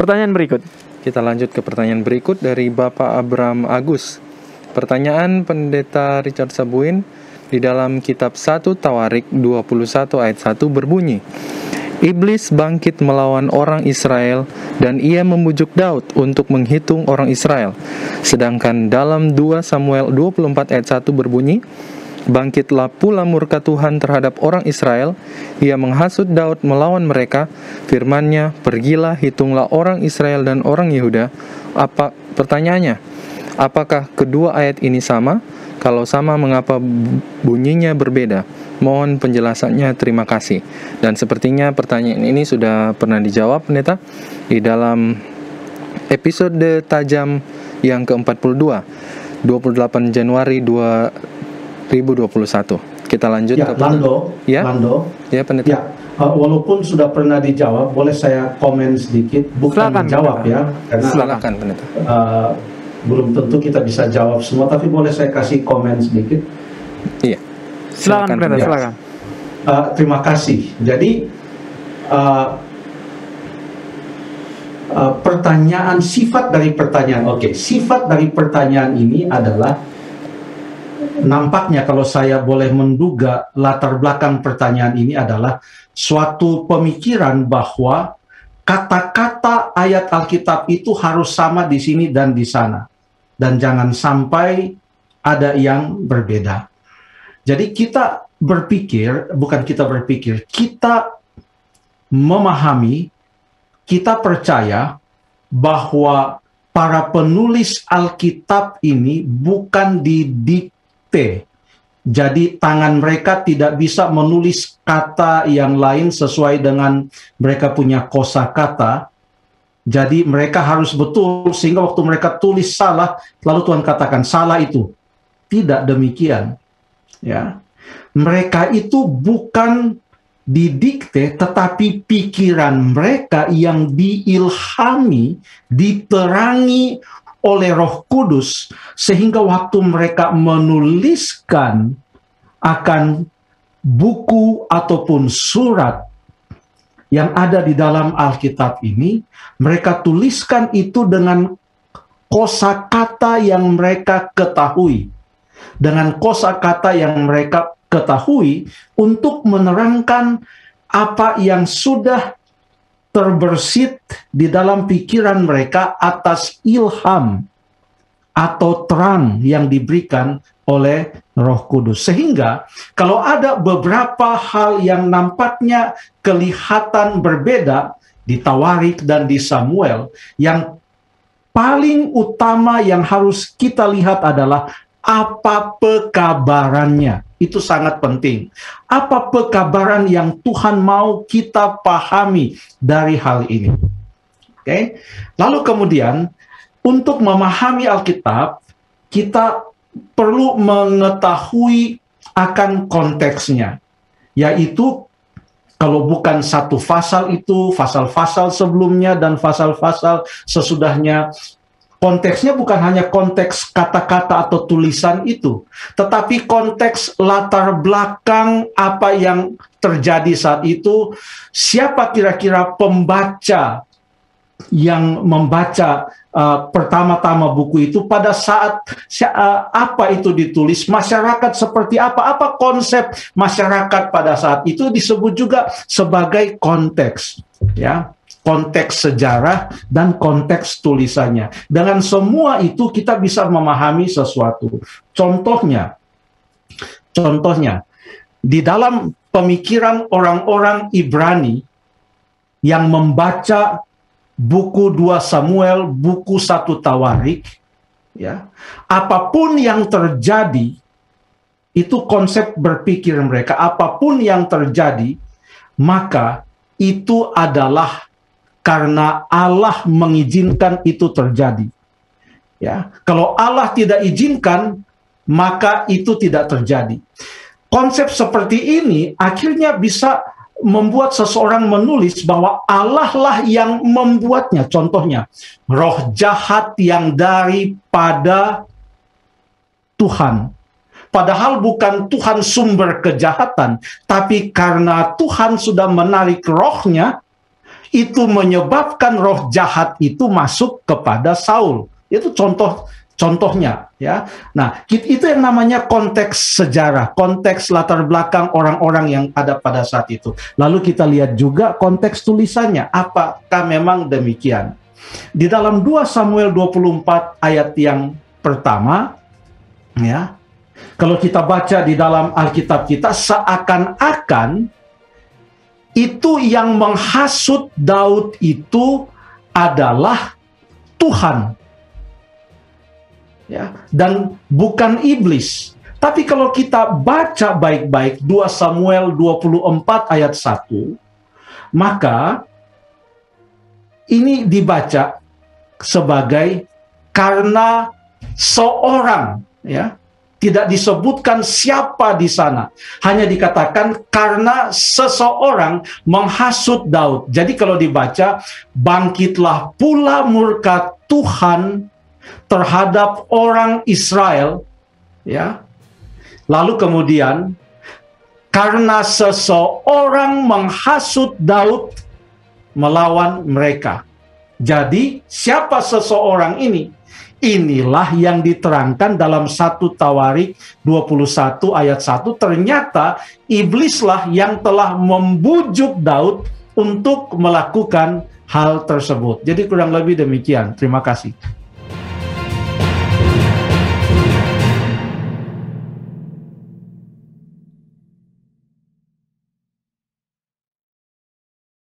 Pertanyaan berikut. Kita lanjut ke pertanyaan berikut dari Bapak Abram Agus. Pertanyaan Pendeta Richard Sabuin di dalam kitab 1 Tawarik 21 ayat 1 berbunyi, Iblis bangkit melawan orang Israel dan ia membujuk Daud untuk menghitung orang Israel. Sedangkan dalam 2 Samuel 24 ayat 1 berbunyi, bangkitlah pula murka Tuhan terhadap orang Israel, ia menghasut Daud melawan mereka, firman-Nya, pergilah hitunglah orang Israel dan orang Yehuda. Pertanyaannya, apakah kedua ayat ini sama? Kalau sama, mengapa bunyinya berbeda? Mohon penjelasannya, terima kasih. Dan sepertinya pertanyaan ini sudah pernah dijawab, Pendeta, di dalam episode tajam yang ke-42, 28 Januari 2021. Kita lanjut ke Lando. Ya, Pendeta. Ya, walaupun sudah pernah dijawab, boleh saya komen sedikit? Bukan menjawab ya, karena silakan, Pendeta. Belum tentu kita bisa jawab semua, tapi boleh saya kasih komen sedikit? Iya. Silakan, Pendeta, silakan. Terima kasih. Jadi sifat dari pertanyaan ini adalah, nampaknya kalau saya boleh menduga, latar belakang pertanyaan ini adalah suatu pemikiran bahwa kata-kata ayat Alkitab itu harus sama di sini dan di sana, dan jangan sampai ada yang berbeda. Jadi kita memahami, kita percaya bahwa para penulis Alkitab ini bukan didikte. Jadi tangan mereka tidak bisa menulis kata yang lain sesuai dengan mereka punya kosakata. Jadi mereka harus betul, sehingga waktu mereka tulis salah, lalu Tuhan katakan salah itu. Tidak demikian. Ya, mereka itu bukan didikte, tetapi pikiran mereka yang diilhami, diterangi oleh Roh Kudus, sehingga waktu mereka menuliskan akan buku ataupun surat yang ada di dalam Alkitab ini, mereka tuliskan itu dengan kosakata yang mereka ketahui. Dengan kosakata yang mereka ketahui untuk menerangkan apa yang sudah terbersit di dalam pikiran mereka atas ilham atau terang yang diberikan oleh Roh Kudus. Sehingga kalau ada beberapa hal yang nampaknya kelihatan berbeda di Tawarik dan di Samuel, yang paling utama yang harus kita lihat adalah apa pekabarannya. Itu sangat penting. Apa pekabaran yang Tuhan mau kita pahami dari hal ini? Oke. Lalu kemudian, untuk memahami Alkitab, kita perlu mengetahui akan konteksnya. Yaitu, kalau bukan satu pasal itu, pasal-pasal sebelumnya dan pasal-pasal sesudahnya. Konteksnya bukan hanya konteks kata-kata atau tulisan itu, tetapi konteks latar belakang apa yang terjadi saat itu, siapa kira-kira pembaca yang membaca pertama-tama buku itu pada saat apa itu ditulis, masyarakat seperti apa konsep masyarakat pada saat itu, disebut juga sebagai konteks, ya. Konteks sejarah dan konteks tulisannya. Dengan semua itu kita bisa memahami sesuatu. Contohnya, di dalam pemikiran orang-orang Ibrani yang membaca buku 2 Samuel, buku 1 Tawarik, ya, apapun yang terjadi, itu konsep berpikir mereka, apapun yang terjadi, maka itu adalah karena Allah mengizinkan itu terjadi. Ya, kalau Allah tidak izinkan, maka itu tidak terjadi. Konsep seperti ini akhirnya bisa membuat seseorang menulis bahwa Allah lah yang membuatnya. Contohnya, roh jahat yang daripada Tuhan. Padahal bukan Tuhan sumber kejahatan, tapi karena Tuhan sudah menarik rohnya, itu menyebabkan roh jahat itu masuk kepada Saul. Itu contohnya, ya. Nah, itu yang namanya konteks sejarah, konteks latar belakang orang-orang yang ada pada saat itu. Lalu kita lihat juga konteks tulisannya, apakah memang demikian. Di dalam 2 Samuel 24 ayat yang pertama, ya, kalau kita baca di dalam Alkitab kita, seakan-akan itu yang menghasut Daud itu adalah Tuhan, ya, dan bukan iblis. Tapi kalau kita baca baik-baik 2 Samuel 24 ayat 1, maka ini dibaca sebagai karena seorang, ya. Tidak disebutkan siapa di sana. Hanya dikatakan karena seseorang menghasut Daud. Jadi kalau dibaca, bangkitlah pula murka Tuhan terhadap orang Israel, ya. Lalu kemudian karena seseorang menghasut Daud melawan mereka. Jadi siapa seseorang ini? Inilah yang diterangkan dalam 1 Tawarik 21 ayat 1. Ternyata iblislah yang telah membujuk Daud untuk melakukan hal tersebut. Jadi kurang lebih demikian. Terima kasih.